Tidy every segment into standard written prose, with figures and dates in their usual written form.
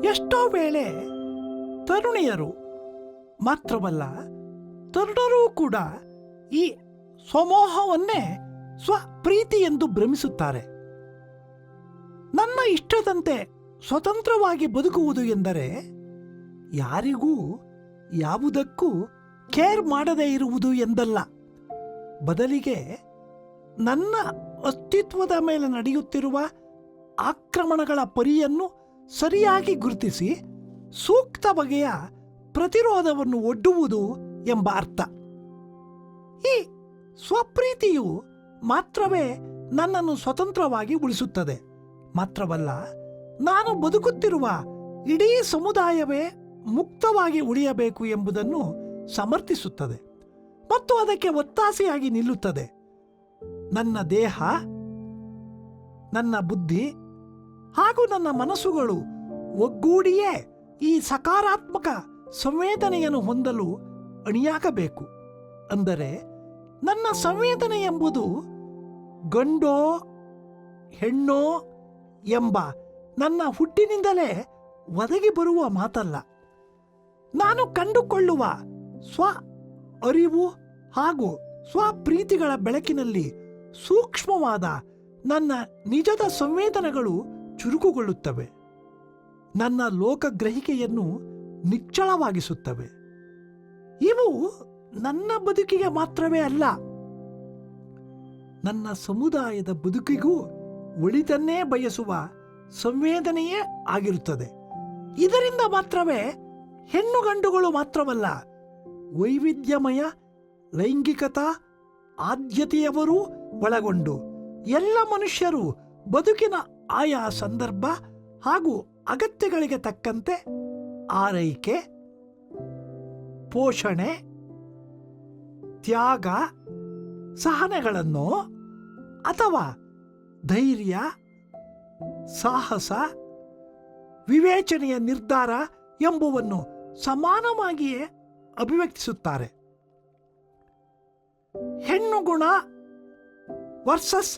ಎಷ್ಟೋ ವೇಳೆ ತರುಣಿಯರು ಮಾತ್ರವಲ್ಲ, ತರುಣರೂ ಕೂಡ ಈ ಸ್ವಮೋಹವನ್ನೇ ಸ್ವಪ್ರೀತಿ ಎಂದು ಭ್ರಮಿಸುತ್ತಾರೆ. ನನ್ನ ಇಷ್ಟದಂತೆ ಸ್ವತಂತ್ರವಾಗಿ ಬದುಕುವುದು ಎಂದರೆ ಯಾರಿಗೂ ಯಾವುದಕ್ಕೂ ಕೇರ್ ಮಾಡದೇ ಇರುವುದು ಎಂದಲ್ಲ. ಬದಲಿಗೆ ನನ್ನ ಅಸ್ತಿತ್ವದ ಮೇಲೆ ನಡೆಯುತ್ತಿರುವ ಆಕ್ರಮಣಗಳ ಪರಿಯನ್ನು ಸರಿಯಾಗಿ ಗುರುತಿಸಿ ಸೂಕ್ತ ಬಗೆಯ ಪ್ರತಿರೋಧವನ್ನು ಒಡ್ಡುವುದು ಎಂಬ ಅರ್ಥ. ಈ ಸ್ವಪ್ರೀತಿಯು ಮಾತ್ರವೇ ನನ್ನನ್ನು ಸ್ವತಂತ್ರವಾಗಿ ಉಳಿಸುತ್ತದೆ. ಮಾತ್ರವಲ್ಲ, ನಾನು ಬದುಕುತ್ತಿರುವ ಇಡೀ ಸಮುದಾಯವೇ ಮುಕ್ತವಾಗಿ ಉಳಿಯಬೇಕು ಎಂಬುದನ್ನು ಸಮರ್ಥಿಸುತ್ತದೆ ಮತ್ತು ಅದಕ್ಕೆ ಒತ್ತಾಸೆಯಾಗಿ ನಿಲ್ಲುತ್ತದೆ. ನನ್ನ ದೇಹ, ನನ್ನ ಬುದ್ಧಿ ಹಾಗೂ ನನ್ನ ಮನಸ್ಸುಗಳು ಒಗ್ಗೂಡಿಯೇ ಈ ಸಕಾರಾತ್ಮಕ ಸಂವೇದನೆಯನ್ನು ಹೊಂದಲು ಅಣಿಯಾಗಬೇಕು. ಅಂದರೆ ನನ್ನ ಸಂವೇದನೆ ಎಂಬುದು ಗಂಡೋ ಹೆಣ್ಣೋ ಎಂಬ ನನ್ನ ಹುಟ್ಟಿನಿಂದಲೇ ಒದಗಿ ಬರುವ ಮಾತಲ್ಲ. ನಾನು ಕಂಡುಕೊಳ್ಳುವ ಸ್ವ ಅರಿವು ಹಾಗೂ ಸ್ವಪ್ರೀತಿಗಳ ಬೆಳಕಿನಲ್ಲಿ ಸೂಕ್ಷ್ಮವಾದ ನನ್ನ ನಿಜದ ಸಂವೇದನೆಗಳು ಚುರುಕುಗೊಳ್ಳುತ್ತವೆ. ನನ್ನ ಲೋಕಗ್ರಹಿಕೆಯನ್ನು ನಿಚ್ಚಳವಾಗಿಸುತ್ತವೆ. ಇವು ನನ್ನ ಬದುಕಿಗೆ ಮಾತ್ರವೇ ಅಲ್ಲ, ನನ್ನ ಸಮುದಾಯದ ಬದುಕಿಗೂ ಒಳಿತನ್ನೇ ಬಯಸುವ ಸಂವೇದನೆಯೇ ಆಗಿರುತ್ತದೆ. ಇದರಿಂದ ಮಾತ್ರವೇ ಹೆಣ್ಣು ಗಂಡುಗಳು ಮಾತ್ರವಲ್ಲ, ವೈವಿಧ್ಯಮಯ ಲೈಂಗಿಕತಾ ಆದ್ಯತೆಯವರೂ ಒಳಗೊಂಡು ಎಲ್ಲ ಮನುಷ್ಯರು ಬದುಕಿನ ಆಯಾ ಸಂದರ್ಭ ಹಾಗೂ ಅಗತ್ಯಗಳಿಗೆ ತಕ್ಕಂತೆ ಆರೈಕೆ, ಪೋಷಣೆ, ತ್ಯಾಗ, ಸಹನೆಗಳನ್ನು ಅಥವಾ ಧೈರ್ಯ, ಸಾಹಸ, ವಿವೇಚನೆಯ ನಿರ್ಧಾರ ಎಂಬುವನ್ನು ಸಮಾನವಾಗಿಯೇ ಅಭಿವ್ಯಕ್ತಿಸುತ್ತಾರೆ. ಹೆಣ್ಣು ಗುಣ ವರ್ಸಸ್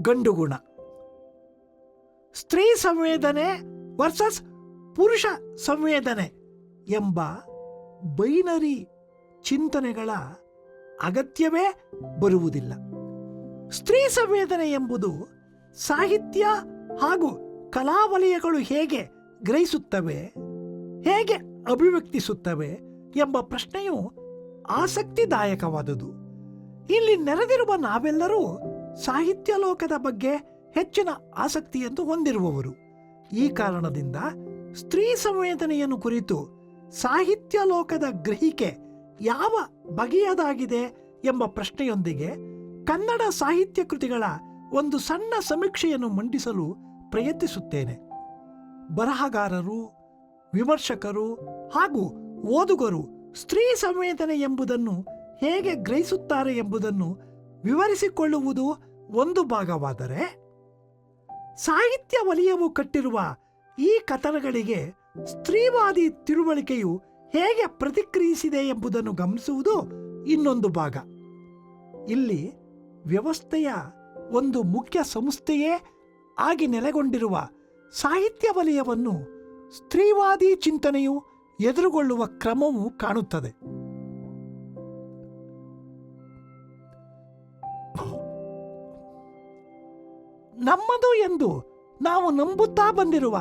ಗಂಡು ಗುಣ, ಸ್ತ್ರೀ ಸಂವೇದನೆ ವರ್ಸಸ್ ಪುರುಷ ಸಂವೇದನೆ ಎಂಬ ಬೈನರಿ ಚಿಂತನೆಗಳ ಅಗತ್ಯವೇ ಬರುವುದಿಲ್ಲ. ಸ್ತ್ರೀ ಸಂವೇದನೆ ಎಂಬುದು ಸಾಹಿತ್ಯ ಹಾಗೂ ಕಲಾವಲಯಗಳು ಹೇಗೆ ಗ್ರಹಿಸುತ್ತವೆ, ಹೇಗೆ ಅಭಿವ್ಯಕ್ತಿಸುತ್ತವೆ ಎಂಬ ಪ್ರಶ್ನೆಯು ಆಸಕ್ತಿದಾಯಕವಾದುದು. ಇಲ್ಲಿ ನೆರೆದಿರುವ ನಾವೆಲ್ಲರೂ ಸಾಹಿತ್ಯ ಲೋಕದ ಬಗ್ಗೆ ಹೆಚ್ಚಿನ ಆಸಕ್ತಿಯನ್ನು ಹೊಂದಿರುವವರು. ಈ ಕಾರಣದಿಂದ ಸ್ತ್ರೀ ಸಂವೇದನೆಯನ್ನು ಕುರಿತು ಸಾಹಿತ್ಯ ಲೋಕದ ಗ್ರಹಿಕೆ ಯಾವ ಬಗೆಯದಾಗಿದೆ ಎಂಬ ಪ್ರಶ್ನೆಯೊಂದಿಗೆ ಕನ್ನಡ ಸಾಹಿತ್ಯ ಕೃತಿಗಳ ಒಂದು ಸಣ್ಣ ಸಮೀಕ್ಷೆಯನ್ನು ಮಂಡಿಸಲು ಪ್ರಯತ್ನಿಸುತ್ತೇನೆ. ಬರಹಗಾರರು, ವಿಮರ್ಶಕರು ಹಾಗೂ ಓದುಗರು ಸ್ತ್ರೀ ಸಂವೇದನೆ ಎಂಬುದನ್ನು ಹೇಗೆ ಗ್ರಹಿಸುತ್ತಾರೆ ಎಂಬುದನ್ನು ವಿವರಿಸಿಕೊಳ್ಳುವುದು ಒಂದು ಭಾಗವಾದರೆ, ಸಾಹಿತ್ಯ ವಲಯವು ಕಟ್ಟಿರುವ ಈ ಕಥನಗಳಿಗೆ ಸ್ತ್ರೀವಾದಿ ತಿಳುವಳಿಕೆಯು ಹೇಗೆ ಪ್ರತಿಕ್ರಿಯಿಸಿದೆ ಎಂಬುದನ್ನು ಗಮನಿಸುವುದು ಇನ್ನೊಂದು ಭಾಗ. ಇಲ್ಲಿ ವ್ಯವಸ್ಥೆಯ ಒಂದು ಮುಖ್ಯ ಸಂಸ್ಥೆಯೇ ಆಗಿ ನೆಲೆಗೊಂಡಿರುವ ಸಾಹಿತ್ಯ ವಲಯವನ್ನು ಸ್ತ್ರೀವಾದಿ ಚಿಂತನೆಯು ಎದುರುಗೊಳ್ಳುವ ಕ್ರಮವು ಕಾಣುತ್ತದೆ. ನಮ್ಮದು ಎಂದು ನಾವು ನಂಬುತ್ತಾ ಬಂದಿರುವ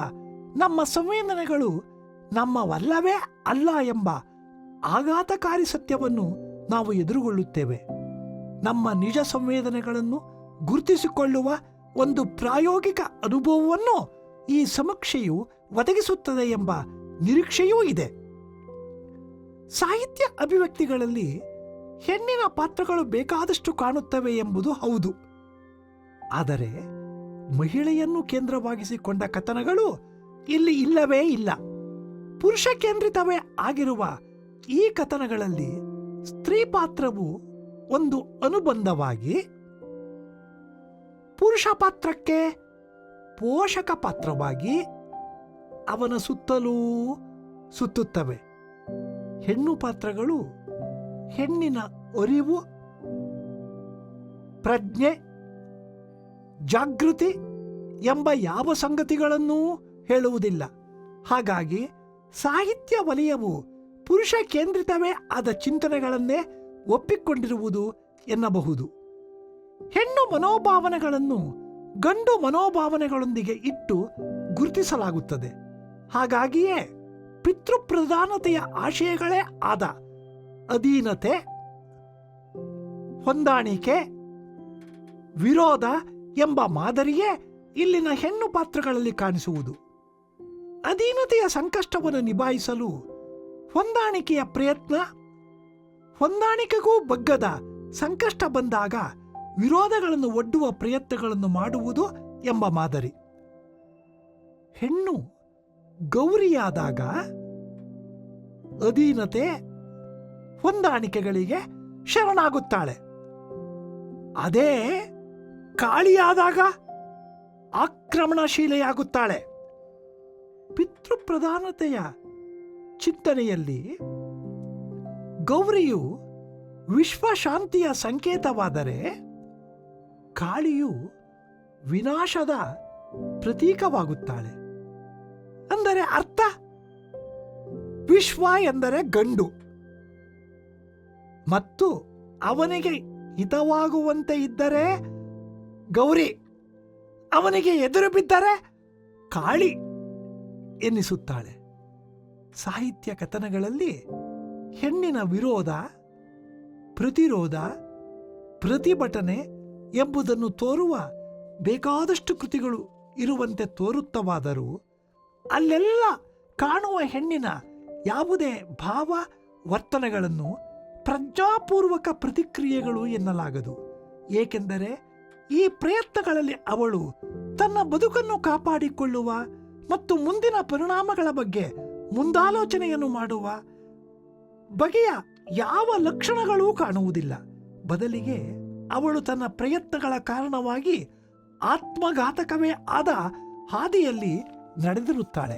ನಮ್ಮ ಸಂವೇದನೆಗಳು ನಮ್ಮವಲ್ಲವೇ ಅಲ್ಲ ಎಂಬ ಆಘಾತಕಾರಿ ಸತ್ಯವನ್ನು ನಾವು ಎದುರುಗೊಳ್ಳುತ್ತೇವೆ. ನಮ್ಮ ನಿಜ ಸಂವೇದನೆಗಳನ್ನು ಗುರುತಿಸಿಕೊಳ್ಳುವ ಒಂದು ಪ್ರಾಯೋಗಿಕ ಅನುಭವವನ್ನು ಈ ಸಮೀಕ್ಷೆಯು ಒದಗಿಸುತ್ತದೆ ಎಂಬ ನಿರೀಕ್ಷೆಯೂ ಇದೆ. ಸಾಹಿತ್ಯ ಅಭಿವ್ಯಕ್ತಿಗಳಲ್ಲಿ ಹೆಣ್ಣಿನ ಪಾತ್ರಗಳು ಬೇಕಾದಷ್ಟು ಕಾಣುತ್ತವೆ ಎಂಬುದು ಹೌದು. ಆದರೆ ಮಹಿಳೆಯನ್ನು ಕೇಂದ್ರವಾಗಿಸಿಕೊಂಡ ಕಥನಗಳು ಇಲ್ಲಿ ಇಲ್ಲವೇ ಇಲ್ಲ. ಪುರುಷ ಕೇಂದ್ರಿತವೇ ಆಗಿರುವ ಈ ಕಥನಗಳಲ್ಲಿ ಸ್ತ್ರೀ ಪಾತ್ರವು ಒಂದು ಅನುಬಂಧವಾಗಿ ಪುರುಷ ಪಾತ್ರಕ್ಕೆ ಪೋಷಕ ಪಾತ್ರವಾಗಿ ಅವನ ಸುತ್ತಲೂ ಸುತ್ತುತ್ತವೆ. ಹೆಣ್ಣು ಪಾತ್ರಗಳು ಹೆಣ್ಣಿನ ಅರಿವು, ಪ್ರಜ್ಞೆ, ಜಾಗೃತಿ ಎಂಬ ಯಾವ ಸಂಗತಿಗಳನ್ನೂ ಹೇಳುವುದಿಲ್ಲ. ಹಾಗಾಗಿ ಸಾಹಿತ್ಯ ವಲಯವು ಪುರುಷ ಕೇಂದ್ರಿತವೇ ಆದ ಚಿಂತನೆಗಳನ್ನೇ ಒಪ್ಪಿಕೊಂಡಿರುವುದು ಎನ್ನಬಹುದು. ಹೆಣ್ಣು ಮನೋಭಾವನೆಗಳನ್ನು ಗಂಡು ಮನೋಭಾವನೆಗಳೊಂದಿಗೆ ಇಟ್ಟು ಗುರುತಿಸಲಾಗುತ್ತದೆ. ಹಾಗಾಗಿಯೇ ಪಿತೃಪ್ರಧಾನತೆಯ ಆಶಯಗಳೇ ಆದ ಅಧೀನತೆ, ಹೊಂದಾಣಿಕೆ, ವಿರೋಧ ಎಂಬ ಮಾದರಿಯೇ ಇಲ್ಲಿನ ಹೆಣ್ಣು ಪಾತ್ರಗಳಲ್ಲಿ ಕಾಣಿಸುವುದು. ಅಧೀನತೆಯ ಸಂಕಷ್ಟವನ್ನು ನಿಭಾಯಿಸಲು ಹೊಂದಾಣಿಕೆಯ ಪ್ರಯತ್ನ, ಹೊಂದಾಣಿಕೆಗೂ ಬಗ್ಗದ ಸಂಕಷ್ಟ ಬಂದಾಗ ವಿರೋಧಗಳನ್ನು ಒಡ್ಡುವ ಪ್ರಯತ್ನಗಳನ್ನು ಮಾಡುವುದು ಎಂಬ ಮಾದರಿ. ಹೆಣ್ಣು ಗೌರಿಯಾದಾಗ ಅಧೀನತೆ, ಹೊಂದಾಣಿಕೆಗಳಿಗೆ ಶರಣಾಗುತ್ತಾಳೆ. ಅದೇ ಕಾಳಿಯಾದಾಗ ಆಕ್ರಮಣಶೀಲೆಯಾಗುತ್ತಾಳೆ. ಪಿತೃಪ್ರಧಾನತೆಯ ಚಿಂತನೆಯಲ್ಲಿ ಗೌರಿಯು ವಿಶ್ವಶಾಂತಿಯ ಸಂಕೇತವಾದರೆ ಕಾಳಿಯು ವಿನಾಶದ ಪ್ರತೀಕವಾಗುತ್ತಾಳೆ. ಅಂದರೆ ಅರ್ಥ, ವಿಶ್ವ ಎಂದರೆ ಗಂಡು ಮತ್ತು ಅವನಿಗೆ ಹಿತವಾಗುವಂತೆ ಇದ್ದರೆ ಗೌರಿ, ಅವನಿಗೆ ಎದುರು ಬಿದ್ದರೆ ಕಾಳಿ ಎನ್ನಿಸುತ್ತಾಳೆ. ಸಾಹಿತ್ಯ ಕಥನಗಳಲ್ಲಿ ಹೆಣ್ಣಿನ ವಿರೋಧ, ಪ್ರತಿರೋಧ, ಪ್ರತಿಭಟನೆ ಎಂಬುದನ್ನು ತೋರುವ ಬೇಕಾದಷ್ಟು ಕೃತಿಗಳು ಇರುವಂತೆ ತೋರುತ್ತವಾದರೂ ಅಲ್ಲೆಲ್ಲ ಕಾಣುವ ಹೆಣ್ಣಿನ ಯಾವುದೇ ಭಾವ ವರ್ತನೆಗಳನ್ನು ಪ್ರಜ್ಞಾಪೂರ್ವಕ ಪ್ರತಿಕ್ರಿಯೆಗಳು ಎನ್ನಲಾಗದು. ಏಕೆಂದರೆ ಈ ಪ್ರಯತ್ನಗಳಲ್ಲಿ ಅವಳು ತನ್ನ ಬದುಕನ್ನು ಕಾಪಾಡಿಕೊಳ್ಳುವ ಮತ್ತು ಮುಂದಿನ ಪರಿಣಾಮಗಳ ಬಗ್ಗೆ ಮುಂದಾಲೋಚನೆಯನ್ನು ಮಾಡುವ ಬಗೆಯ ಯಾವ ಲಕ್ಷಣಗಳೂ ಕಾಣುವುದಿಲ್ಲ. ಬದಲಿಗೆ ಅವಳು ತನ್ನ ಪ್ರಯತ್ನಗಳ ಕಾರಣವಾಗಿ ಆತ್ಮಘಾತಕವೇ ಆದ ಹಾದಿಯಲ್ಲಿ ನಡೆದಿರುತ್ತಾಳೆ.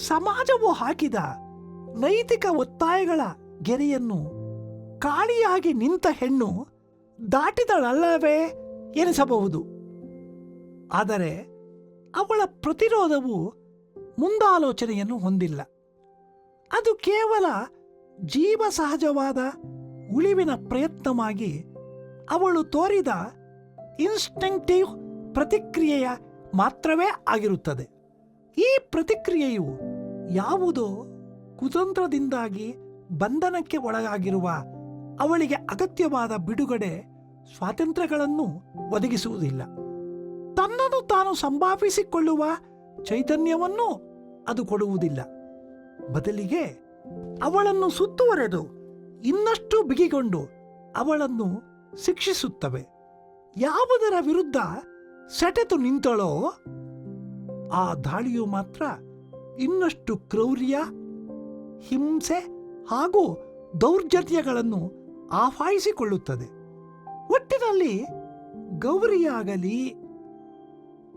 ಸಮಾಜವು ಹಾಕಿದ ನೈತಿಕ ಒತ್ತಾಯಗಳ ಗೆರೆಯನ್ನು ಕಾಳಿಯಾಗಿ ನಿಂತ ಹೆಣ್ಣು ದಾಟಿದಳಲ್ಲವೇ ಎನಿಸಬಹುದು. ಆದರೆ ಅವಳ ಪ್ರತಿರೋಧವು ಮುಂದಾಲೋಚನೆಯನ್ನು ಹೊಂದಿಲ್ಲ. ಅದು ಕೇವಲ ಜೀವ ಸಹಜವಾದ ಉಳಿವಿನ ಪ್ರಯತ್ನವಾಗಿ ಅವಳು ತೋರಿದ ಇನ್ಸ್ಟಿಂಕ್ಟಿವ್ ಪ್ರತಿಕ್ರಿಯೆಯ ಮಾತ್ರವೇ ಆಗಿರುತ್ತದೆ. ಈ ಪ್ರತಿಕ್ರಿಯೆಯು ಯಾವುದೋ ಕುತಂತ್ರದಿಂದಾಗಿ ಬಂಧನಕ್ಕೆ ಒಳಗಾಗಿರುವ ಅವಳಿಗೆ ಅಗತ್ಯವಾದ ಬಿಡುಗಡೆ, ಸ್ವಾತಂತ್ರ್ಯಗಳನ್ನು ಒದಗಿಸುವುದಿಲ್ಲ. ತನ್ನನ್ನು ತಾನು ಸಂಭಾವಿಸಿಕೊಳ್ಳುವ ಚೈತನ್ಯವನ್ನು ಅದು ಕೊಡುವುದಿಲ್ಲ. ಬದಲಿಗೆ ಅವಳನ್ನು ಸುತ್ತುವರೆದು ಇನ್ನಷ್ಟು ಬಿಗಿಗೊಂಡು ಅವಳನ್ನು ಶಿಕ್ಷಿಸುತ್ತವೆ. ಯಾವುದರ ವಿರುದ್ಧ ಸೆಟೆದು ನಿಂತಳೋ ಆ ದಾಳಿಯು ಮಾತ್ರ ಇನ್ನಷ್ಟು ಕ್ರೌರ್ಯ, ಹಿಂಸೆ ಹಾಗೂ ದೌರ್ಜನ್ಯಗಳನ್ನು ಆವಾಹಿಸಿಕೊಳ್ಳುತ್ತದೆ. ಒಟ್ಟಿನಲ್ಲಿ ಗೌರಿಯಾಗಲಿ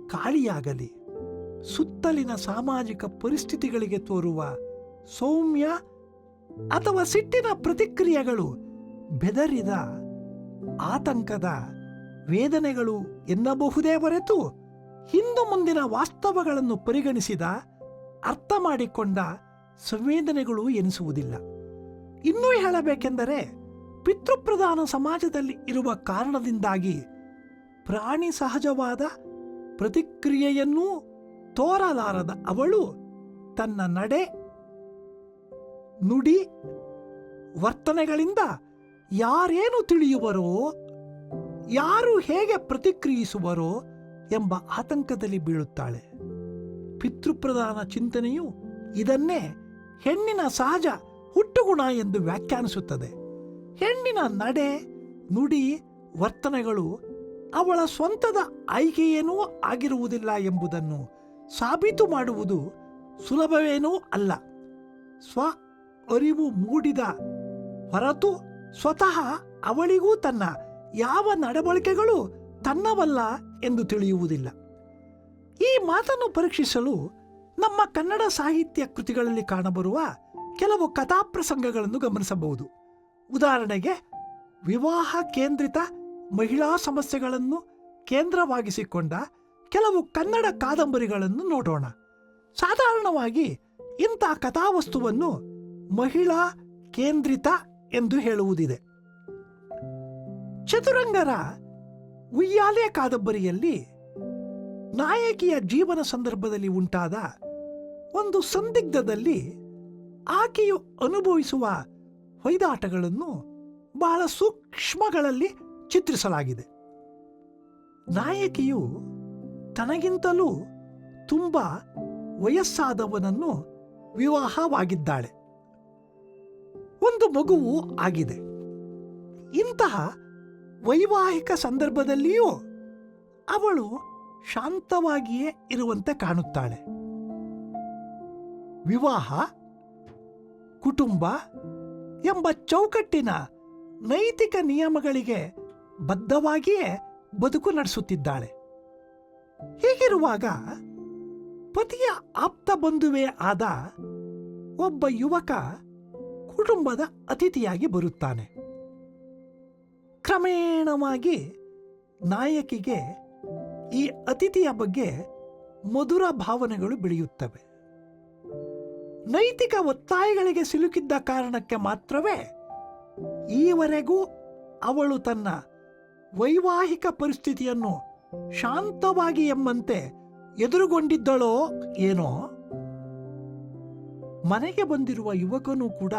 ಕಾಳಿಯಾಗಲಿ ಸುತ್ತಲಿನ ಸಾಮಾಜಿಕ ಪರಿಸ್ಥಿತಿಗಳಿಗೆ ತೋರುವ ಸೌಮ್ಯ ಅಥವಾ ಸಿಟ್ಟಿನ ಪ್ರತಿಕ್ರಿಯೆಗಳು ಬೆದರಿದ, ಆತಂಕದ ವೇದನೆಗಳು ಎನ್ನಬಹುದೇ ಹೊರತು ಹಿಂದು ಮುಂದಿನ ವಾಸ್ತವಗಳನ್ನು ಪರಿಗಣಿಸಿದ, ಅರ್ಥ ಮಾಡಿಕೊಂಡ ಸಂವೇದನೆಗಳು ಎನಿಸುವುದಿಲ್ಲ. ಇನ್ನೂ ಹೇಳಬೇಕೆಂದರೆ ಪಿತೃಪ್ರಧಾನ ಸಮಾಜದಲ್ಲಿ ಇರುವ ಕಾರಣದಿಂದಾಗಿ ಪ್ರಾಣಿ ಸಹಜವಾದ ಪ್ರತಿಕ್ರಿಯೆಯನ್ನೂ ತೋರಲಾರದ ಅವಳು ತನ್ನ ನಡೆ, ನುಡಿ, ವರ್ತನೆಗಳಿಂದ ಯಾರೇನು ತಿಳಿಯುವರೋ, ಯಾರು ಹೇಗೆ ಪ್ರತಿಕ್ರಿಯಿಸುವರೋ ಎಂಬ ಆತಂಕದಲ್ಲಿ ಬೀಳುತ್ತಾಳೆ. ಪಿತೃಪ್ರಧಾನ ಚಿಂತನೆಯು ಇದನ್ನೇ ಹೆಣ್ಣಿನ ಸಹಜ ಹುಟ್ಟುಗುಣ ಎಂದು ವ್ಯಾಖ್ಯಾನಿಸುತ್ತದೆ. ಹೆಣ್ಣಿನ ನಡೆ, ನುಡಿ, ವರ್ತನೆಗಳು ಅವಳ ಸ್ವಂತದ ಆಯ್ಕೆಯೇನೂ ಆಗಿರುವುದಿಲ್ಲ ಎಂಬುದನ್ನು ಸಾಬೀತು ಮಾಡುವುದು ಸುಲಭವೇನೂ ಅಲ್ಲ. ಸ್ವ ಅರಿವು ಮೂಡಿದ ಹೊರತು ಸ್ವತಃ ಅವಳಿಗೂ ತನ್ನ ಯಾವ ನಡವಳಿಕೆಗಳು ತನ್ನವಲ್ಲ ಎಂದು ತಿಳಿಯುವುದಿಲ್ಲ. ಈ ಮಾತನ್ನು ಪರೀಕ್ಷಿಸಲು ನಮ್ಮ ಕನ್ನಡ ಸಾಹಿತ್ಯ ಕೃತಿಗಳಲ್ಲಿ ಕಾಣಬರುವ ಕೆಲವು ಕಥಾಪ್ರಸಂಗಗಳನ್ನು ಗಮನಿಸಬಹುದು. ಉದಾಹರಣೆಗೆ, ವಿವಾಹ ಕೇಂದ್ರಿತ ಮಹಿಳಾ ಸಮಸ್ಯೆಗಳನ್ನು ಕೇಂದ್ರವಾಗಿಸಿಕೊಂಡ ಕೆಲವು ಕನ್ನಡ ಕಾದಂಬರಿಗಳನ್ನು ನೋಡೋಣ. ಸಾಧಾರಣವಾಗಿ ಇಂಥ ಕಥಾವಸ್ತುವನ್ನು ಮಹಿಳಾ ಕೇಂದ್ರಿತ ಎಂದು ಹೇಳುವುದಿದೆ. ಚತುರಂಗರ ಉಯ್ಯಾಲೆ ಕಾದಂಬರಿಯಲ್ಲಿ ನಾಯಕಿಯ ಜೀವನ ಸಂದರ್ಭದಲ್ಲಿ ಉಂಟಾದ ಒಂದು ಸಂದಿಗ್ಧದಲ್ಲಿ ಆಕೆಯು ಅನುಭವಿಸುವ ಹೊಯ್ದಾಟಗಳನ್ನು ಬಹಳ ಸೂಕ್ಷ್ಮಗಳಲ್ಲಿ ಚಿತ್ರಿಸಲಾಗಿದೆ. ನಾಯಕಿಯು ತನಗಿಂತಲೂ ತುಂಬ ವಯಸ್ಸಾದವನನ್ನು ವಿವಾಹವಾಗಿದ್ದಾಳೆ. ಒಂದು ಮಗುವು ಆಗಿದೆ. ಇಂತಹ ವೈವಾಹಿಕ ಸಂದರ್ಭದಲ್ಲಿಯೂ ಅವಳು ಶಾಂತವಾಗಿಯೇ ಇರುವಂತೆ ಕಾಣುತ್ತಾಳೆ. ವಿವಾಹ, ಕುಟುಂಬ ಎಂಬ ಚೌಕಟ್ಟಿನ ನೈತಿಕ ನಿಯಮಗಳಿಗೆ ಬದ್ಧವಾಗಿಯೇ ಬದುಕು ನಡೆಸುತ್ತಿದ್ದಾಳೆ. ಹೀಗಿರುವಾಗ ಪತಿಯ ಆಪ್ತ ಬಂಧುವೇ ಆದ ಒಬ್ಬ ಯುವಕ ಕುಟುಂಬದ ಅತಿಥಿಯಾಗಿ ಬರುತ್ತಾನೆ. ಕ್ರಮೇಣವಾಗಿ ನಾಯಕಿಗೆ ಈ ಅತಿಥಿಯ ಬಗ್ಗೆ ಮಧುರ ಭಾವನೆಗಳು ಬೆಳೆಯುತ್ತವೆ. ನೈತಿಕ ಒತ್ತಾಯಗಳಿಗೆ ಸಿಲುಕಿದ್ದ ಕಾರಣಕ್ಕೆ ಮಾತ್ರವೇ ಈವರೆಗೂ ಅವಳು ತನ್ನ ವೈವಾಹಿಕ ಪರಿಸ್ಥಿತಿಯನ್ನು ಶಾಂತವಾಗಿ ಎಂಬಂತೆ ಎದುರುಗೊಂಡಿದ್ದಳೋ ಏನೋ. ಮನೆಗೆ ಬಂದಿರುವ ಯುವಕನೂ ಕೂಡ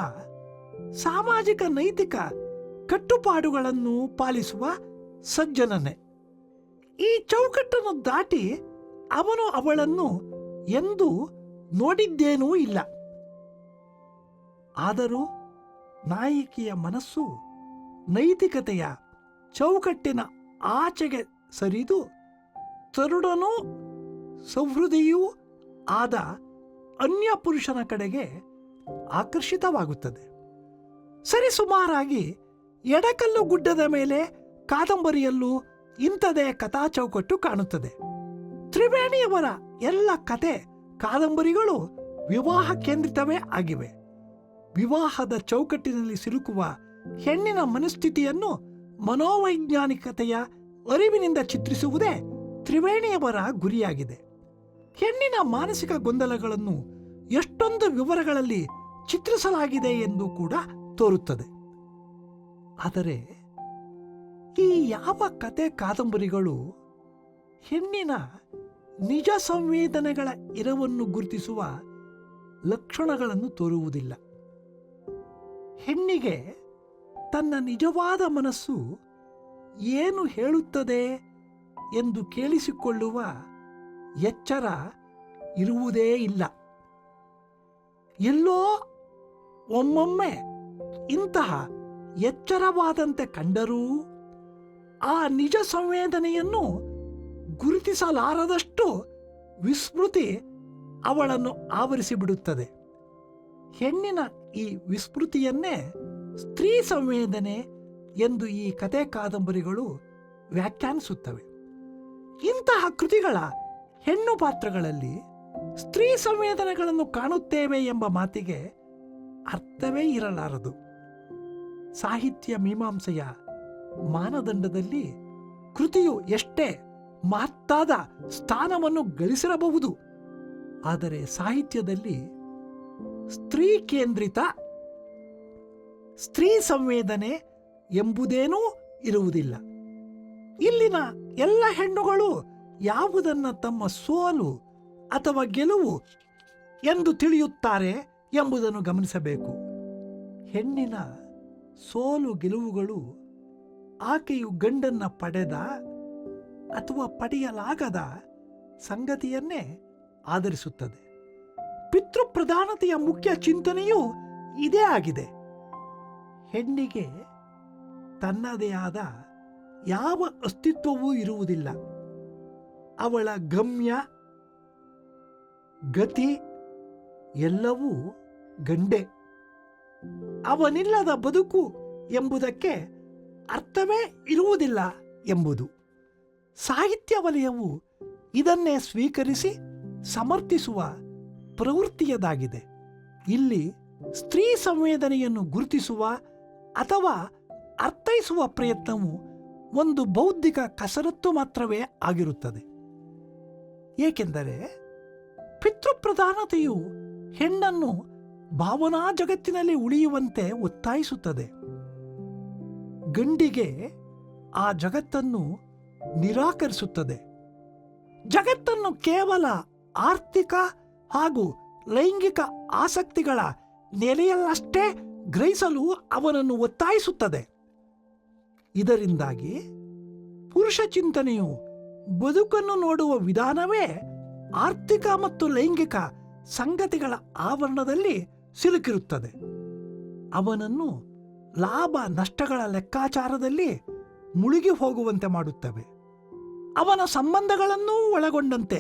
ಸಾಮಾಜಿಕ ನೈತಿಕ ಕಟ್ಟುಪಾಡುಗಳನ್ನು ಪಾಲಿಸುವ ಸಜ್ಜನನೇ. ಈ ಚೌಕಟ್ಟನ್ನು ದಾಟಿ ಅವನು ಅವಳನ್ನು ಎಂದೂ ನೋಡಿದ್ದೇನೂ ಇಲ್ಲ. ಆದರೂ ನಾಯಕಿಯ ಮನಸ್ಸು ನೈತಿಕತೆಯ ಚೌಕಟ್ಟಿನ ಆಚೆಗೆ ಸರಿದು ತರುಣನೂ ಸಹೃದಯೂ ಆದ ಅನ್ಯ ಪುರುಷನ ಕಡೆಗೆ ಆಕರ್ಷಿತವಾಗುತ್ತದೆ. ಸರಿಸುಮಾರಾಗಿ ಎಡಕಲ್ಲು ಗುಡ್ಡದ ಮೇಲೆ ಕಾದಂಬರಿಯಲ್ಲೂ ಇಂಥದೇ ಕಥಾ ಚೌಕಟ್ಟು ಕಾಣುತ್ತದೆ. ತ್ರಿವೇಣಿಯವರ ಎಲ್ಲ ಕತೆ ಕಾದಂಬರಿಗಳು ವಿವಾಹ ಕೇಂದ್ರಿತವೇ ಆಗಿವೆ. ವಿವಾಹದ ಚೌಕಟ್ಟಿನಲ್ಲಿ ಸಿಲುಕುವ ಹೆಣ್ಣಿನ ಮನಸ್ಥಿತಿಯನ್ನು ಮನೋವೈಜ್ಞಾನಿಕತೆಯ ಅರಿವಿನಿಂದ ಚಿತ್ರಿಸುವುದೇ ತ್ರಿವೇಣಿಯವರ ಗುರಿಯಾಗಿದೆ. ಹೆಣ್ಣಿನ ಮಾನಸಿಕ ಗೊಂದಲಗಳನ್ನು ಎಷ್ಟೊಂದು ವಿವರಗಳಲ್ಲಿ ಚಿತ್ರಿಸಲಾಗಿದೆ ಎಂದು ಕೂಡ ತೋರುತ್ತದೆ. ಆದರೆ ಈ ಯಾವ ಕತೆ ಕಾದಂಬರಿಗಳು ಹೆಣ್ಣಿನ ನಿಜ ಸಂವೇದನೆಗಳ ಇರವನ್ನು ಗುರುತಿಸುವ ಲಕ್ಷಣಗಳನ್ನು ತೋರುವುದಿಲ್ಲ. ಹೆಣ್ಣಿಗೆ ತನ್ನ ನಿಜವಾದ ಮನಸ್ಸು ಏನು ಹೇಳುತ್ತದೆ ಎಂದು ಕೇಳಿಸಿಕೊಳ್ಳುವ ಎಚ್ಚರ ಇರುವುದೇ ಇಲ್ಲ. ಎಲ್ಲೋ ಒಮ್ಮೊಮ್ಮೆ ಇಂತಹ ಎಚ್ಚರವಾದಂತೆ ಕಂಡರೂ ಆ ನಿಜ ಸಂವೇದನೆಯನ್ನು ಗುರುತಿಸಲಾರದಷ್ಟು ವಿಸ್ಮೃತಿ ಅವಳನ್ನು ಆವರಿಸಿಬಿಡುತ್ತದೆ. ಹೆಣ್ಣಿನ ಈ ವಿಸ್ಮೃತಿಯನ್ನೇ ಸ್ತ್ರೀ ಸಂವೇದನೆ ಎಂದು ಈ ಕತೆ ಕಾದಂಬರಿಗಳು ವ್ಯಾಖ್ಯಾನಿಸುತ್ತವೆ. ಇಂತಹ ಕೃತಿಗಳ ಹೆಣ್ಣು ಪಾತ್ರಗಳಲ್ಲಿ ಸ್ತ್ರೀ ಸಂವೇದನೆಗಳನ್ನು ಕಾಣುತ್ತೇವೆ ಎಂಬ ಮಾತಿಗೆ ಅರ್ಥವೇ ಇರಲಾರದು. ಸಾಹಿತ್ಯ ಮೀಮಾಂಸೆಯ ಮಾನದಂಡದಲ್ಲಿ ಕೃತಿಯು ಎಷ್ಟೇ ಮಹತ್ತಾದ ಸ್ಥಾನವನ್ನು ಗಳಿಸಿರಬಹುದು, ಆದರೆ ಸಾಹಿತ್ಯದಲ್ಲಿ ಸ್ತ್ರೀ ಕೇಂದ್ರಿತ ಸ್ತ್ರೀ ಸಂವೇದನೆ ಎಂಬುದೇನೂ ಇರುವುದಿಲ್ಲ. ಇಲ್ಲಿನ ಎಲ್ಲ ಹೆಣ್ಣುಗಳು ಯಾವುದನ್ನ ತಮ್ಮ ಸೋಲು ಅಥವಾ ಗೆಲುವು ಎಂದು ತಿಳಿಯುತ್ತಾರೆ ಎಂಬುದನ್ನು ಗಮನಿಸಬೇಕು. ಹೆಣ್ಣಿನ ಸೋಲು ಗೆಲುವುಗಳು ಆಕೆಯು ಗಂಡನ್ನ ಪಡೆದ ಅಥವಾ ಪಡೆಯಲಾಗದ ಸಂಗತಿಯನ್ನೇ ಆಧರಿಸುತ್ತದೆ. ಪಿತೃಪ್ರಧಾನತೆಯ ಮುಖ್ಯ ಚಿಂತನೆಯೂ ಇದೇ ಆಗಿದೆ. ಹೆಣ್ಣಿಗೆ ತನ್ನದೇ ಆದ ಯಾವ ಅಸ್ತಿತ್ವವೂ ಇರುವುದಿಲ್ಲ. ಅವಳ ಗಮ್ಯ ಗತಿ ಎಲ್ಲವೂ ಗಂಡೆ. ಅವನಿಲ್ಲದ ಬದುಕು ಎಂಬುದಕ್ಕೆ ಅರ್ಥವೇ ಇರುವುದಿಲ್ಲ ಎಂಬುದು. ಸಾಹಿತ್ಯ ವಲಯವು ಇದನ್ನೇ ಸ್ವೀಕರಿಸಿ ಸಮರ್ಥಿಸುವ ಪ್ರವೃತ್ತಿಯದಾಗಿದೆ. ಇಲ್ಲಿ ಸ್ತ್ರೀ ಸಂವೇದನೆಯನ್ನು ಗುರುತಿಸುವ ಅಥವಾ ಅರ್ಥೈಸುವ ಪ್ರಯತ್ನವು ಒಂದು ಬೌದ್ಧಿಕ ಕಸರತ್ತು ಮಾತ್ರವೇ ಆಗಿರುತ್ತದೆ. ಏಕೆಂದರೆ ಪಿತೃಪ್ರಧಾನತೆಯು ಹೆಣ್ಣನ್ನು ಭಾವನಾ ಜಗತ್ತಿನಲ್ಲಿ ಉಳಿಯುವಂತೆ ಒತ್ತಾಯಿಸುತ್ತದೆ. ಗಂಡಿಗೆ ಆ ಜಗತ್ತನ್ನು ನಿರಾಕರಿಸುತ್ತದೆ. ಜಗತ್ತನ್ನು ಕೇವಲ ಆರ್ಥಿಕ ಹಾಗೂ ಲೈಂಗಿಕ ಆಸಕ್ತಿಗಳ ನೆಲೆಯಲ್ಲಷ್ಟೇ ಗ್ರಹಿಸಲು ಅವನನ್ನು ಒತ್ತಾಯಿಸುತ್ತದೆ. ಇದರಿಂದಾಗಿ ಪುರುಷ ಚಿಂತನೆಯು ಬದುಕನ್ನು ನೋಡುವ ವಿಧಾನವೇ ಆರ್ಥಿಕ ಮತ್ತು ಲೈಂಗಿಕ ಸಂಗತಿಗಳ ಆವರಣದಲ್ಲಿ ಸಿಲುಕಿರುತ್ತದೆ. ಅವನನ್ನು ಲಾಭ ನಷ್ಟಗಳ ಲೆಕ್ಕಾಚಾರದಲ್ಲಿ ಮುಳುಗಿ ಹೋಗುವಂತೆ ಮಾಡುತ್ತವೆ. ಅವನ ಸಂಬಂಧಗಳನ್ನೂ ಒಳಗೊಂಡಂತೆ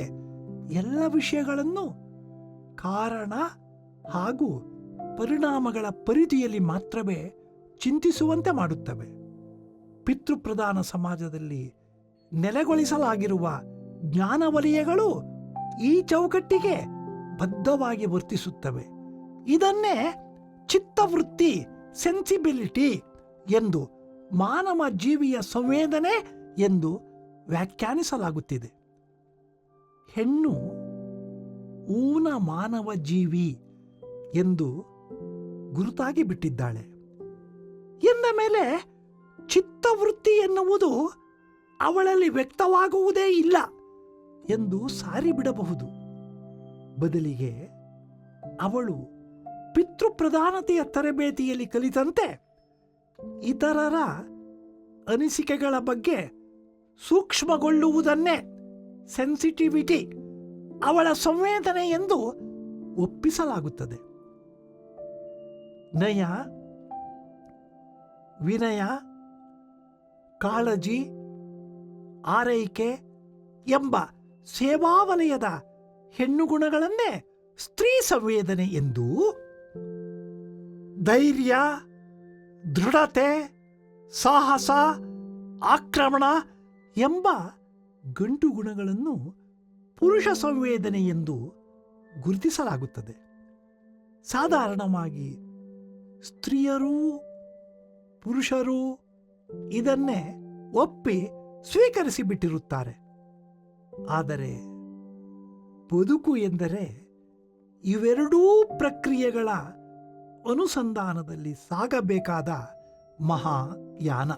ಎಲ್ಲ ವಿಷಯಗಳನ್ನು ಕಾರಣ ಹಾಗೂ ಪರಿಣಾಮಗಳ ಪರಿಧಿಯಲ್ಲಿ ಮಾತ್ರವೇ ಚಿಂತಿಸುವಂತೆ ಮಾಡುತ್ತವೆ. ಪಿತೃಪ್ರಧಾನ ಸಮಾಜದಲ್ಲಿ ನೆಲೆಗೊಳಿಸಲಾಗಿರುವ ಜ್ಞಾನವಲಯಗಳು ಈ ಚೌಕಟ್ಟಿಗೆ ಬದ್ಧವಾಗಿ ವರ್ತಿಸುತ್ತವೆ. ಇದನ್ನೇ ಚಿತ್ತವೃತ್ತಿ ಸೆನ್ಸಿಬಿಲಿಟಿ ಎಂದು ಮಾನವ ಜೀವಿಯ ಸಂವೇದನೆ ಎಂದು ವ್ಯಾಖ್ಯಾನಿಸಲಾಗುತ್ತಿದೆ. ಹೆಣ್ಣು ಊನ ಮಾನವ ಜೀವಿ ಎಂದು ಗುರುತಾಗಿ ಬಿಟ್ಟಿದ್ದಾಳೆ ಎಂದ ಮೇಲೆ ಚಿತ್ತವೃತ್ತಿ ಎನ್ನುವುದು ಅವಳಲ್ಲಿ ವ್ಯಕ್ತವಾಗುವುದೇ ಇಲ್ಲ ಎಂದು ಸಾರಿಬಿಡಬಹುದು. ಬದಲಿಗೆ ಅವಳು ಪಿತೃಪ್ರಧಾನತೆಯ ತರಬೇತಿಯಲ್ಲಿ ಕಲಿತಂತೆ ಇತರರ ಅನಿಸಿಕೆಗಳ ಬಗ್ಗೆ ಸೂಕ್ಷ್ಮಗೊಳ್ಳುವುದನ್ನೇ ಸೆನ್ಸಿಟಿವಿಟಿ, ಅವಳ ಸಂವೇದನೆ ಎಂದು ಒಪ್ಪಿಸಲಾಗುತ್ತದೆ. ನಯ, ವಿನಯ, ಕಾಳಜಿ, ಆರೈಕೆ ಎಂಬ ಸೇವಾವಲಯದ ಹೆಣ್ಣುಗುಣಗಳನ್ನೇ ಸ್ತ್ರೀ ಸಂವೇದನೆ ಎಂದೂ, ಧೈರ್ಯ, ದೃಢತೆ, ಸಾಹಸ, ಆಕ್ರಮಣ ಎಂಬ ಗಂಟು ಗುಣಗಳನ್ನು ಪುರುಷ ಸಂವೇದನೆ ಎಂದು ಗುರುತಿಸಲಾಗುತ್ತದೆ. ಸಾಧಾರಣವಾಗಿ ಸ್ತ್ರೀಯರೂ ಪುರುಷರೂ ಇದನ್ನೇ ಒಪ್ಪಿ ಸ್ವೀಕರಿಸಿಬಿಟ್ಟಿರುತ್ತಾರೆ. ಆದರೆ ಬದುಕು ಎಂದರೆ ಇವೆರಡೂ ಪ್ರಕ್ರಿಯೆಗಳ ಅನುಸಂಧಾನದಲ್ಲಿ ಸಾಗಬೇಕಾದ ಮಹಾಯಾನ.